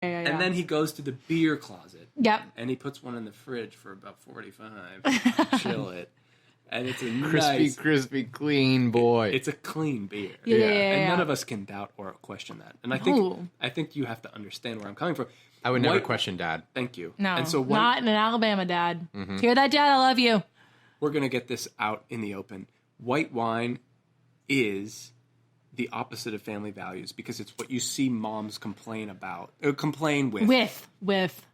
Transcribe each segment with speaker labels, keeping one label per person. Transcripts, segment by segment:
Speaker 1: And then he goes to the beer closet.
Speaker 2: Yep.
Speaker 1: And he puts one in the fridge for about 45. Chill it. And it's a
Speaker 3: crispy, clean boy.
Speaker 1: It's a clean beer.
Speaker 2: Yeah.
Speaker 1: And none of us can doubt or question that. And I think you have to understand where I'm coming from.
Speaker 3: I would never question Dad.
Speaker 1: Thank you.
Speaker 2: No,
Speaker 1: and so
Speaker 2: not in Alabama, Dad. Hear that, Dad? I love you.
Speaker 1: We're going to get this out in the open. White wine is the opposite of family values because it's what you see moms complain with.
Speaker 2: With.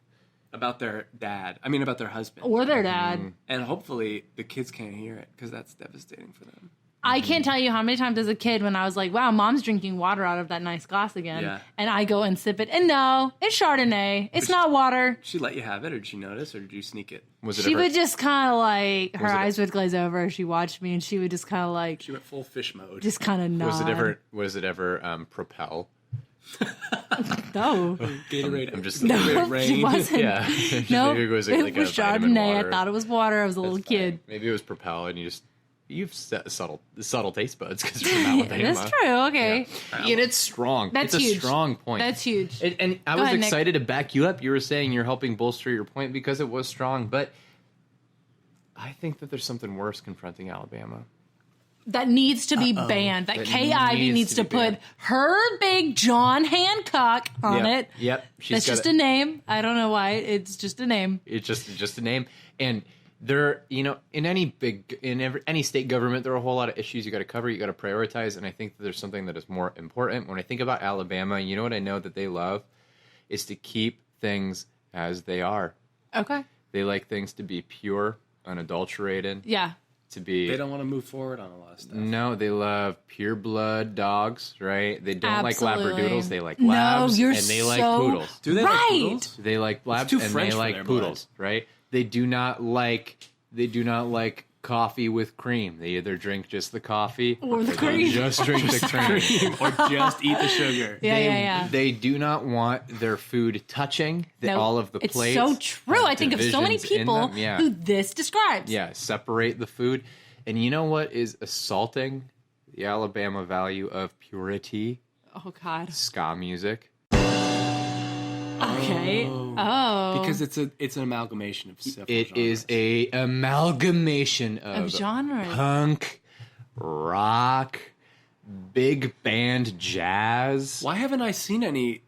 Speaker 1: About their dad. I mean, about their husband.
Speaker 2: Or their dad.
Speaker 1: And hopefully the kids can't hear it because that's devastating for them.
Speaker 2: I can't tell you how many times as a kid when I was like, wow, Mom's drinking water out of that nice glass again.
Speaker 1: Yeah.
Speaker 2: And I go and sip it. And no, it's Chardonnay. It's not water.
Speaker 1: She let you have it, or did she notice, or did you sneak it?
Speaker 2: She would just kind of like, her eyes would glaze over. She watched me, and she would just kind of like...
Speaker 1: She went full fish mode.
Speaker 2: Just kind of nod.
Speaker 3: Was it ever Propel?
Speaker 2: No.
Speaker 1: Gatorade.
Speaker 3: I'm just...
Speaker 2: No,
Speaker 1: rain.
Speaker 2: she wasn't.
Speaker 3: Yeah.
Speaker 2: No,
Speaker 3: Maybe it was
Speaker 2: Chardonnay. I thought it was water. I was a little kid.
Speaker 3: Maybe it was Propel, and you've subtle taste buds because you're from Alabama.
Speaker 2: That's true. Okay.
Speaker 3: Yeah. And it's strong.
Speaker 2: That's
Speaker 3: it's
Speaker 2: huge.
Speaker 3: a strong point.
Speaker 2: That's huge.
Speaker 3: And I was excited to back you up. You were saying you're helping bolster your point because it was strong, but I think that there's something worse confronting Alabama.
Speaker 2: That needs to be banned. That Kay Ivey needs to put her big John Hancock on it.
Speaker 3: Yep.
Speaker 2: That's just a name. I don't know why. It's just a name.
Speaker 3: It's just a name. And there, in any state government, there are a whole lot of issues you got to cover, you got to prioritize, and I think that there's something that is more important. When I think about Alabama, you know what I know that they love is to keep things as they are.
Speaker 2: Okay.
Speaker 3: They like things to be pure, unadulterated.
Speaker 2: Yeah.
Speaker 1: They don't want to move forward on a lot of stuff.
Speaker 3: No, they love pure blood dogs, right? They don't
Speaker 2: Absolutely.
Speaker 3: like Labradoodles. They like labs,
Speaker 2: you're
Speaker 3: and they like
Speaker 2: so
Speaker 3: poodles.
Speaker 1: Do they like poodles?
Speaker 3: They like labs
Speaker 1: too
Speaker 3: and
Speaker 1: French
Speaker 3: they
Speaker 1: for
Speaker 3: like
Speaker 1: their
Speaker 3: poodles, right? They do not like coffee with cream. They either drink just the coffee
Speaker 2: or the
Speaker 3: they
Speaker 2: cream.
Speaker 3: just drink the cream.
Speaker 1: Or just eat the sugar.
Speaker 2: Yeah.
Speaker 3: They do not want their food touching all of the plates.
Speaker 2: It's so true. I think of so many people who this describes.
Speaker 3: Yeah, separate the food. And you know what is assaulting the Alabama value of purity?
Speaker 2: Oh, God.
Speaker 3: Ska music.
Speaker 2: Okay. Oh.
Speaker 1: Because it's an amalgamation of several genres.
Speaker 3: It is a amalgamation of
Speaker 2: genres.
Speaker 3: Punk, rock, big band jazz.
Speaker 1: Why haven't I seen any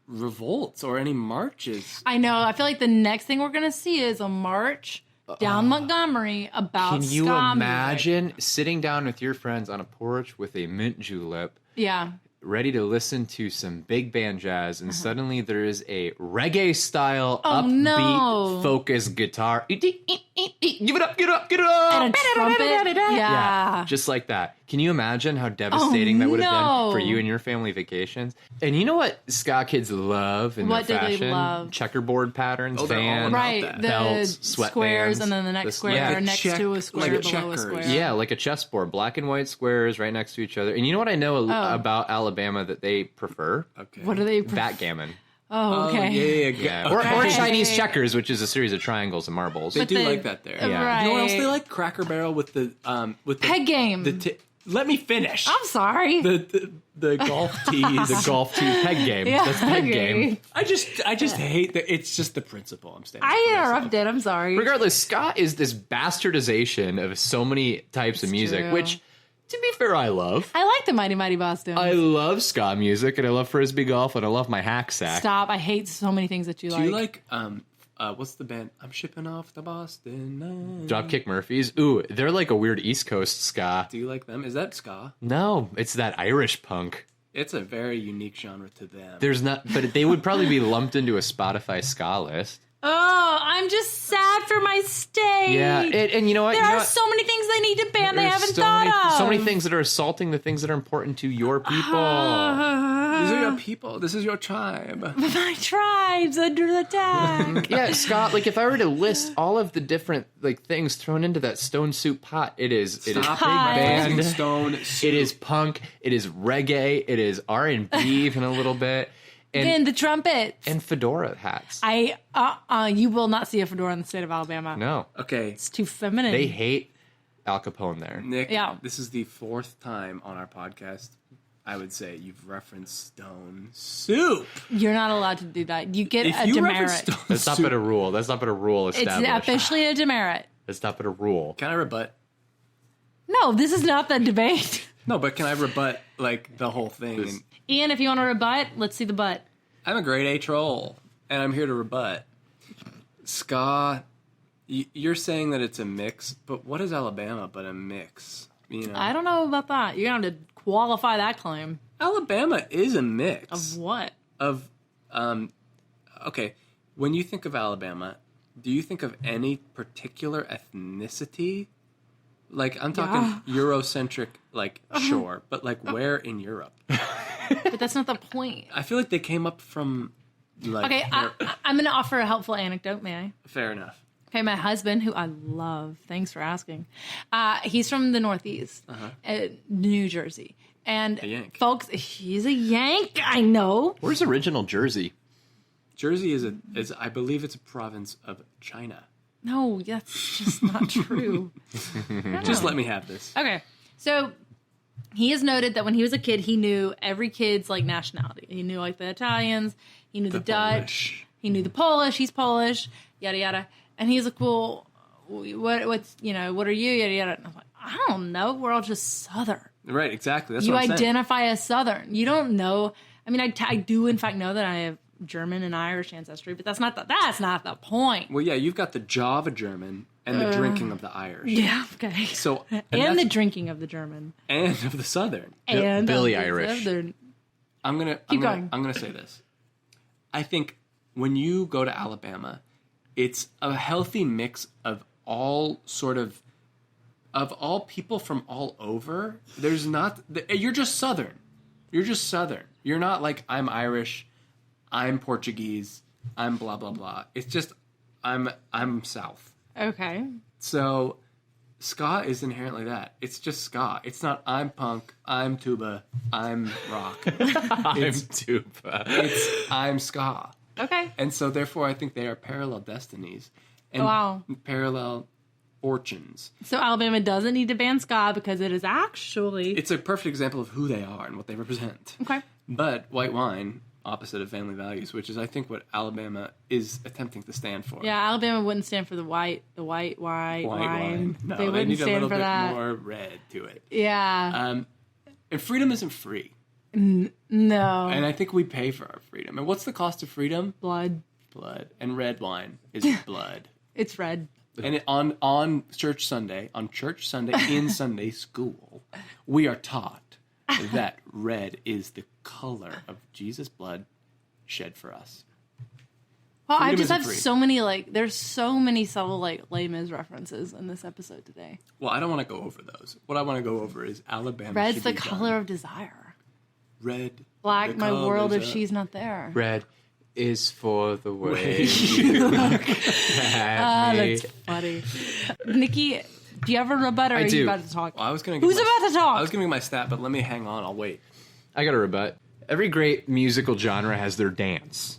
Speaker 1: revolts or any marches?
Speaker 2: I know. I feel like the next thing we're going to see is a march down Montgomery about
Speaker 3: Can you
Speaker 2: ska
Speaker 3: imagine
Speaker 2: music.
Speaker 3: sitting down with your friends on a porch with a mint julep?
Speaker 2: Yeah.
Speaker 3: Ready to listen to some big band jazz, and suddenly there is a reggae style upbeat focused guitar. Give it up, get it up, get it up.
Speaker 2: And a trumpet. Yeah.
Speaker 3: Just like that. Can you imagine how devastating that would have been for you and your family vacations? And you know what ska kids love in their fashion?
Speaker 2: Do they love?
Speaker 3: Checkerboard patterns,
Speaker 1: they're all
Speaker 3: fans,
Speaker 1: about
Speaker 2: Right.
Speaker 1: that.
Speaker 2: The
Speaker 3: belts, sweatbands,
Speaker 2: squares, and then the next square next to a square
Speaker 1: like
Speaker 2: below a
Speaker 1: checkers.
Speaker 2: square.
Speaker 3: Yeah, like a chessboard. Black and white squares right next to each other. And you know what I know about Alabama that they prefer?
Speaker 1: Okay.
Speaker 2: What do they
Speaker 3: Backgammon.
Speaker 2: Oh, okay.
Speaker 1: Yeah.
Speaker 3: Or
Speaker 2: Okay.
Speaker 3: Chinese checkers, which is a series of triangles and marbles.
Speaker 1: They do like that there.
Speaker 3: Yeah.
Speaker 2: Right.
Speaker 1: You know what else they like? Cracker Barrel with the
Speaker 2: Peg game.
Speaker 1: Let me finish.
Speaker 2: I'm sorry.
Speaker 1: The golf tees.
Speaker 3: The golf tee peg game.
Speaker 2: Yeah,
Speaker 3: That's peg game.
Speaker 1: I just hate that. It's just the principle. I'm standing.
Speaker 2: I interrupted. I'm sorry.
Speaker 3: Regardless, ska is this bastardization of so many types of music,
Speaker 2: true.
Speaker 3: which, to be fair, I love.
Speaker 2: I like the Mighty Mighty Boston.
Speaker 3: I love ska music, and I love frisbee golf, and I love my hack sack.
Speaker 2: Stop. I hate so many things that you like.
Speaker 1: Do you like what's the band? I'm shipping off to Boston.
Speaker 3: Dropkick Murphys. Ooh, they're like a weird East Coast ska.
Speaker 1: Do you like them? Is that ska?
Speaker 3: No, it's that Irish punk.
Speaker 1: It's a very unique genre to them.
Speaker 3: There's not, but they would probably be lumped into a Spotify ska list.
Speaker 2: Oh, I'm just sad for my state.
Speaker 3: Yeah, and you know what?
Speaker 2: There are so many things they need to ban they haven't thought of.
Speaker 3: So many things that are assaulting the things that are important to your people.
Speaker 1: These are your people. This is your tribe.
Speaker 2: My tribe's under attack.
Speaker 3: Yeah, Scott, like if I were to list all of the different like things thrown into that stone soup pot, it is big band,
Speaker 1: stone soup.
Speaker 3: it is punk, it is reggae, it is R&B even a little bit.
Speaker 2: And the trumpet.
Speaker 3: And fedora hats.
Speaker 2: You will not see a fedora in the state of Alabama.
Speaker 3: No.
Speaker 1: Okay.
Speaker 2: It's too feminine.
Speaker 3: They hate Al Capone there.
Speaker 1: Nick,
Speaker 2: Yeah.
Speaker 1: This is the fourth time on our podcast I would say you've referenced Stone Soup.
Speaker 2: You're not allowed to do that. You get
Speaker 1: If
Speaker 2: a
Speaker 1: you reference
Speaker 2: demerit.
Speaker 1: Stone
Speaker 3: That's not
Speaker 1: Soup,
Speaker 3: been a rule. That's not been a rule
Speaker 2: It's
Speaker 3: established.
Speaker 2: officially a demerit.
Speaker 3: That's not been a rule.
Speaker 1: can I rebut?
Speaker 2: No, this is not the debate.
Speaker 1: No, but can I rebut like the whole thing?
Speaker 3: This-
Speaker 1: And
Speaker 2: Ian, if you want to rebut, let's see the butt.
Speaker 1: I'm a grade A troll, and I'm here to rebut. Ska, you're saying that it's a mix, but what is Alabama but a mix? You know,
Speaker 2: I don't know about that. You're going to have to qualify that claim.
Speaker 1: Alabama is a mix
Speaker 2: Of what?
Speaker 1: of okay, when you think of Alabama, do you think of any particular ethnicity? Like, I'm talking Eurocentric, like, sure, but like where in Europe?
Speaker 2: But that's not the point.
Speaker 1: I feel like they came up from like
Speaker 2: Okay, I'm going to offer a helpful anecdote, may I?
Speaker 1: fair enough.
Speaker 2: Okay, my husband, who I love, thanks for asking, he's from the Northeast, New Jersey. And
Speaker 1: A Yank.
Speaker 2: folks, he's a Yank, I know.
Speaker 3: Where's original Jersey?
Speaker 1: Jersey is I believe it's a province of China.
Speaker 2: No, that's just not true.
Speaker 1: Just let me have this.
Speaker 2: Okay, so he has noted that when he was a kid, he knew every kid's like nationality. He knew like the Italians, he knew the Dutch,
Speaker 1: Polish.
Speaker 2: he knew the Polish. He's Polish, yada yada. And he's like, "Well, what's what are you?" Yada yada. And I'm like, "I don't know. We're all just Southern.
Speaker 1: Right, exactly. That's
Speaker 2: You
Speaker 1: what I'm saying.
Speaker 2: identify as Southern. You don't know. I mean, I do in fact know that I have German and Irish ancestry, but that's not the point.
Speaker 1: Well, yeah, you've got the jaw of a German and the drinking of the Irish.
Speaker 2: Yeah, okay.
Speaker 1: So
Speaker 2: And
Speaker 1: that's-
Speaker 2: the drinking of the German
Speaker 1: and of the Southern.
Speaker 2: and
Speaker 3: Billy
Speaker 2: of the
Speaker 3: Irish.
Speaker 2: Southern.
Speaker 1: I'm gonna say this. I think when you go to Alabama, it's a healthy mix of all people from all over. There's not. You're just Southern. You're just Southern. You're not like I'm Irish, I'm Portuguese, I'm blah blah blah. It's just I'm South.
Speaker 2: Okay.
Speaker 1: So ska is inherently that. It's just ska. It's not I'm punk, I'm tuba, I'm rock.
Speaker 3: I'm tuba.
Speaker 1: I'm ska.
Speaker 2: Okay.
Speaker 1: And so therefore I think they are parallel destinies and
Speaker 2: Wow.
Speaker 1: parallel fortunes.
Speaker 2: So Alabama doesn't need to ban ska because it is actually
Speaker 1: It's a perfect example of who they are and what they represent.
Speaker 2: okay.
Speaker 1: But white wine, opposite of family values, which is I think what Alabama is attempting to stand for.
Speaker 2: Yeah, Alabama wouldn't stand for the white
Speaker 1: White
Speaker 2: wine.
Speaker 1: wine. No,
Speaker 2: they
Speaker 1: they
Speaker 2: wouldn't
Speaker 1: need a
Speaker 2: stand
Speaker 1: little
Speaker 2: for
Speaker 1: bit
Speaker 2: that.
Speaker 1: more red to it.
Speaker 2: Yeah.
Speaker 1: And freedom isn't free.
Speaker 2: No.
Speaker 1: And I think we pay for our freedom. And what's the cost of freedom?
Speaker 2: Blood.
Speaker 1: Blood. And red wine is blood.
Speaker 2: It's red.
Speaker 1: And on Church Sunday in Sunday school, we are taught that red is the color of Jesus' blood shed for us.
Speaker 2: Well, I
Speaker 1: Freedom
Speaker 2: just
Speaker 1: isn't
Speaker 2: have
Speaker 1: free.
Speaker 2: so many there's so many subtle Les Mis references in this episode today.
Speaker 1: Well, I don't want to go over those. What I want to go over is Alabama.
Speaker 2: Red's
Speaker 1: should
Speaker 2: the
Speaker 1: be
Speaker 2: color
Speaker 1: done.
Speaker 2: of desire.
Speaker 1: Red.
Speaker 2: Black,
Speaker 1: the
Speaker 2: my world if
Speaker 1: colors of-
Speaker 2: she's not there.
Speaker 3: Red is for the way you look at me.
Speaker 2: That's funny. Nikki, do you have a rebut or are
Speaker 3: do.
Speaker 2: you about to talk?
Speaker 1: Well, I was gonna.
Speaker 2: Who's
Speaker 1: give my-
Speaker 2: about to talk?
Speaker 1: I was gonna give my stat, but let me hang on. I'll wait.
Speaker 3: I got to rebut. Every great musical genre has their dance.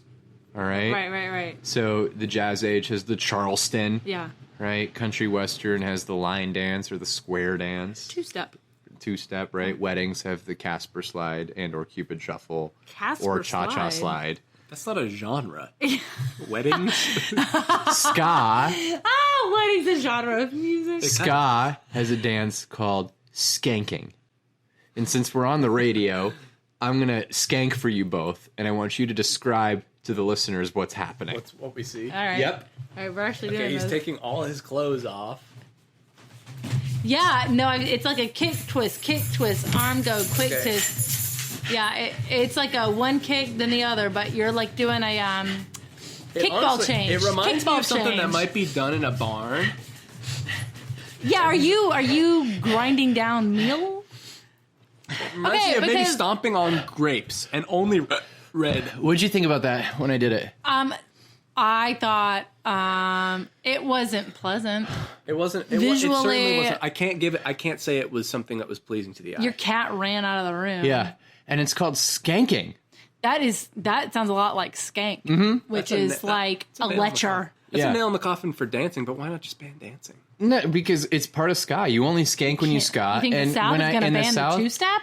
Speaker 3: All right?
Speaker 2: Right.
Speaker 3: So the jazz age has the Charleston.
Speaker 2: Yeah.
Speaker 3: Right? Country western has the line dance or the square dance.
Speaker 2: Two-step.
Speaker 3: Two-step, right? Weddings have the Casper slide and or Cupid shuffle
Speaker 2: Casper
Speaker 3: or cha-cha
Speaker 2: slide?
Speaker 3: slide.
Speaker 1: That's not a genre. Weddings.
Speaker 3: Ska,
Speaker 2: Wedding's a genre of music.
Speaker 3: ska has a dance called skanking. And since we're on the radio, I'm going to skank for you both, and I want you to describe to the listeners what's happening.
Speaker 1: That's what we see.
Speaker 2: All right.
Speaker 3: Yep.
Speaker 2: All right, we're actually
Speaker 1: Okay,
Speaker 2: doing
Speaker 1: he's
Speaker 2: this.
Speaker 1: taking all his clothes off.
Speaker 2: Yeah, no, it's like a kick, twist, arm go, quick
Speaker 1: Okay.
Speaker 2: twist. Yeah, it's like a one kick then the other, but you're like doing a kickball change.
Speaker 1: It reminds me
Speaker 2: Kickball
Speaker 1: of something that
Speaker 2: change.
Speaker 1: might be done in a barn.
Speaker 2: Yeah, are you grinding down meal?
Speaker 1: Reminds
Speaker 2: Okay,
Speaker 1: me of maybe
Speaker 2: because-
Speaker 1: stomping on grapes and only red.
Speaker 3: What'd you think about that when I did it?
Speaker 2: I thought it wasn't pleasant.
Speaker 1: It wasn't. It
Speaker 2: Visually-
Speaker 1: certainly wasn't. I can't say it was something that was pleasing to the eye.
Speaker 2: Your cat ran out of the room.
Speaker 3: Yeah. And it's called skanking.
Speaker 2: That sounds a lot like skank, which is like a lecher.
Speaker 1: It's a nail in the coffin for dancing, but why not just ban dancing?
Speaker 3: No, because it's part of ska. You only skank when you ska.
Speaker 2: You think
Speaker 3: and
Speaker 2: the South
Speaker 3: when
Speaker 2: is going to ban
Speaker 3: South,
Speaker 2: the two-step?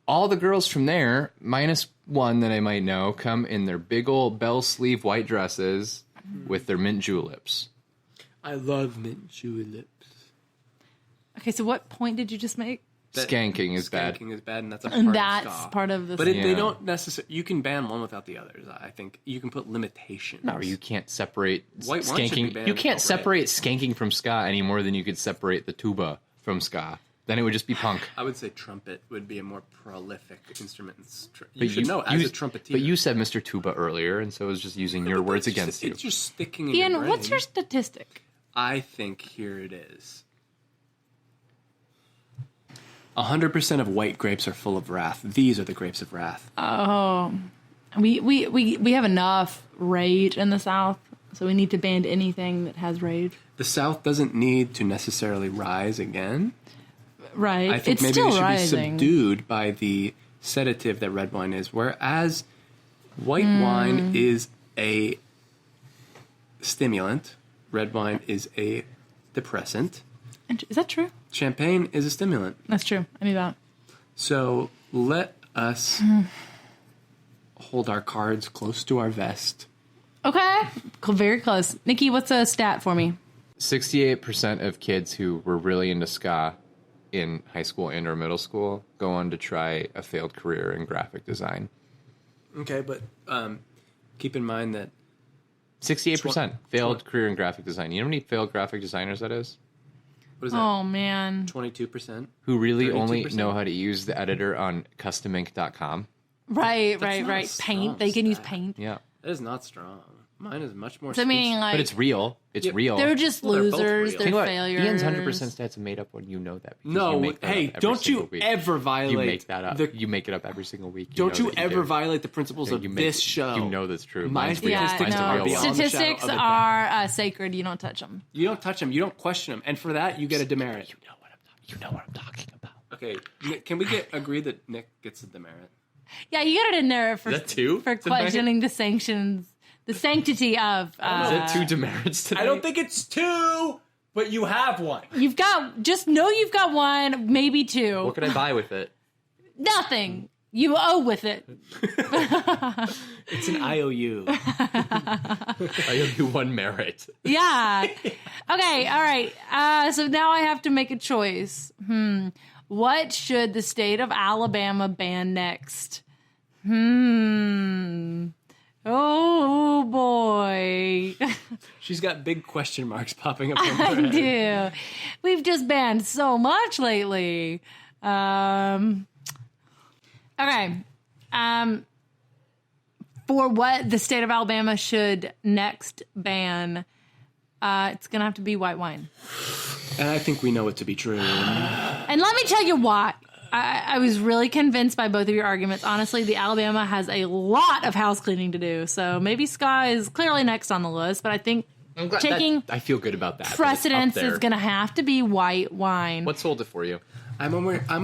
Speaker 3: all the girls from there, minus one that I might know, come in their big old bell sleeve white dresses with their mint juleps.
Speaker 1: I love mint juleps.
Speaker 2: Okay, so what point did you just make?
Speaker 3: Skanking is bad.
Speaker 1: Skanking is bad, and that's a
Speaker 2: And
Speaker 1: part
Speaker 2: that's
Speaker 1: of ska.
Speaker 2: part of the...
Speaker 1: But they don't necessarily... You can ban one without the others, I think. You can put limitations.
Speaker 3: No, you can't separate
Speaker 1: White wine should be
Speaker 3: skanking.
Speaker 1: banned
Speaker 3: You can't
Speaker 1: outright.
Speaker 3: separate skanking from ska any more than you could separate the tuba from ska. Then it would just be punk.
Speaker 1: I would say trumpet would be a more prolific instrument. You
Speaker 3: But
Speaker 1: should know as a trumpeter.
Speaker 3: But you said Mr. Tuba earlier, and so I was just using your words against you.
Speaker 1: It's just sticking in your
Speaker 2: Ian,
Speaker 1: brain.
Speaker 2: what's your statistic?
Speaker 1: I think here it is. 100% of white grapes are full of wrath. These are the grapes of wrath.
Speaker 2: Oh, we have enough rage in the South, so we need to ban anything that has rage.
Speaker 1: The South doesn't need to necessarily rise again.
Speaker 2: Right.
Speaker 1: I think
Speaker 2: it's
Speaker 1: maybe
Speaker 2: still
Speaker 1: they should
Speaker 2: rising.
Speaker 1: be subdued by the sedative that red wine is, whereas white wine is a stimulant, red wine is a depressant,
Speaker 2: Is that true?
Speaker 1: champagne is a stimulant.
Speaker 2: That's true. I knew that.
Speaker 1: So let us hold our cards close to our vest.
Speaker 2: Okay. Very close. Nikki, what's a stat for me?
Speaker 3: 68% of kids who were really into ska in high school and or middle school go on to try a failed career in graphic design.
Speaker 1: Okay, but keep in mind that
Speaker 3: 68% failed career in graphic design. You know how many failed graphic designers that is?
Speaker 1: what is that?
Speaker 2: Oh, man.
Speaker 1: 22%.
Speaker 3: Who really
Speaker 1: 32%?
Speaker 3: only know how to use the editor on customink.com.
Speaker 2: Right.
Speaker 1: not a
Speaker 2: Paint.
Speaker 1: strong
Speaker 2: They can use
Speaker 1: stat.
Speaker 2: paint.
Speaker 3: Yeah.
Speaker 1: That is not strong. Mine is much more.
Speaker 2: So, meaning,
Speaker 1: speech-
Speaker 2: like,
Speaker 3: But it's real. It's real.
Speaker 2: they're just
Speaker 1: Well, they're both
Speaker 2: losers.
Speaker 1: real.
Speaker 2: They're
Speaker 3: Think about
Speaker 2: failures.
Speaker 3: Ian's 100% stats are made up when you know that. Because
Speaker 1: No,
Speaker 3: you make that
Speaker 1: hey,
Speaker 3: up every
Speaker 1: don't
Speaker 3: single
Speaker 1: you
Speaker 3: week.
Speaker 1: ever violate.
Speaker 3: You make that up.
Speaker 1: the-
Speaker 3: You make it up every single week.
Speaker 1: don't
Speaker 3: know
Speaker 1: you
Speaker 3: that
Speaker 1: ever
Speaker 3: do.
Speaker 1: violate the principles of
Speaker 3: You make-
Speaker 1: this show?
Speaker 3: You know that's true.
Speaker 1: My
Speaker 3: Mine's real.
Speaker 1: statistics
Speaker 3: Mine's
Speaker 1: are
Speaker 3: real.
Speaker 1: beyond the shadow
Speaker 2: Statistics
Speaker 1: of a doubt.
Speaker 2: are sacred. You don't touch them.
Speaker 1: You don't touch them. You don't question them, and for that, you get a demerit.
Speaker 3: You know what I'm talking about.
Speaker 1: Okay, Nick, can we agree that Nick gets a demerit?
Speaker 2: Yeah, you got it in there for
Speaker 3: Is that two?
Speaker 2: for
Speaker 3: Is that
Speaker 2: questioning the sanctions, the sanctity of.
Speaker 3: Is that two demerits today?
Speaker 1: I don't think it's two, but you have one.
Speaker 2: You've got just know you've got one, maybe two.
Speaker 3: What could I buy with it?
Speaker 2: Nothing. You owe with it.
Speaker 1: It's an IOU.
Speaker 3: I owe you one merit.
Speaker 2: Yeah. Okay. All right. So now I have to make a choice. What should the state of Alabama ban next? Oh boy.
Speaker 1: She's got big question marks popping up on her
Speaker 2: I
Speaker 1: head.
Speaker 2: do. We've just banned so much lately. Okay. For what the state of Alabama should next ban, it's going to have to be white wine.
Speaker 1: And I think we know it to be true.
Speaker 2: And let me tell you why. I was really convinced by both of your arguments. Honestly, the Alabama has a lot of house cleaning to do. So maybe ska is clearly next on the list, but I think taking
Speaker 3: I feel good about that.
Speaker 2: precedence is going to have to be white wine.
Speaker 3: What sold it for you?
Speaker 1: I'm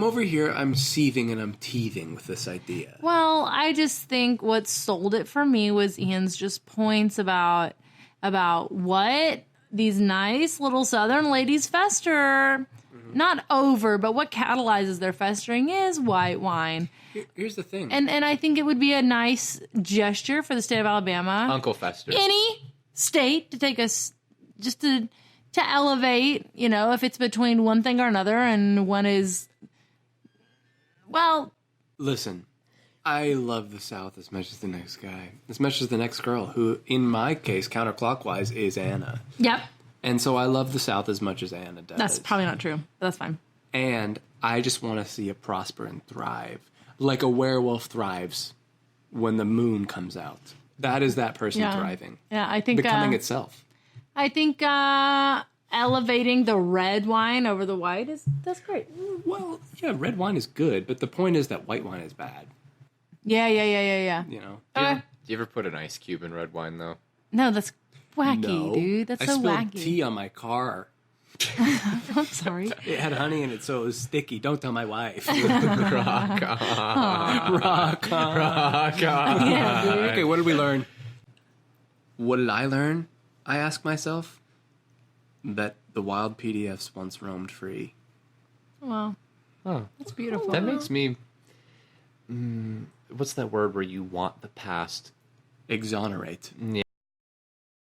Speaker 1: over here. I'm seething and I'm teething with this idea.
Speaker 2: Well, I just think what sold it for me was Ian's just points about what these nice little Southern ladies fester. Not over, but what catalyzes their festering is white wine.
Speaker 1: Here's the thing.
Speaker 2: And I think it would be a nice gesture for the state of Alabama.
Speaker 3: Uncle Fester.
Speaker 2: Any state to take us just to elevate, if it's between one thing or another and one is, well,
Speaker 1: Listen, I love the South as much as the next guy, as much as the next girl, who, in my case, counterclockwise, is Anna.
Speaker 2: yep,
Speaker 1: And so I love the South as much as Anna does.
Speaker 2: that's probably not true, but that's fine.
Speaker 1: And I just want to see it prosper and thrive. Like a werewolf thrives when the moon comes out. That is that person
Speaker 2: Yeah.
Speaker 1: thriving.
Speaker 2: Yeah, I think
Speaker 1: Becoming itself.
Speaker 2: I think elevating the red wine over the white that's great.
Speaker 1: Well, yeah, red wine is good, but the point is that white wine is bad.
Speaker 2: Yeah.
Speaker 1: You know?
Speaker 2: Okay.
Speaker 3: Do you ever put an ice cube in red wine, though?
Speaker 2: No, that's wacky,
Speaker 1: No.
Speaker 2: dude. That's
Speaker 1: I
Speaker 2: so
Speaker 1: spilled
Speaker 2: wacky.
Speaker 1: tea on my car.
Speaker 2: I'm sorry.
Speaker 1: It had honey in it, so it was sticky. Don't tell my wife.
Speaker 3: Rock on.
Speaker 1: Rock on.
Speaker 3: Rock on.
Speaker 2: Yeah, dude.
Speaker 1: Okay, what did we learn? What did I learn? I ask myself that the wild PDFs once roamed free.
Speaker 2: Wow.
Speaker 3: Oh,
Speaker 2: That's beautiful.
Speaker 3: that makes me. What's that word where you want the past?
Speaker 1: Exonerate.
Speaker 3: Yeah.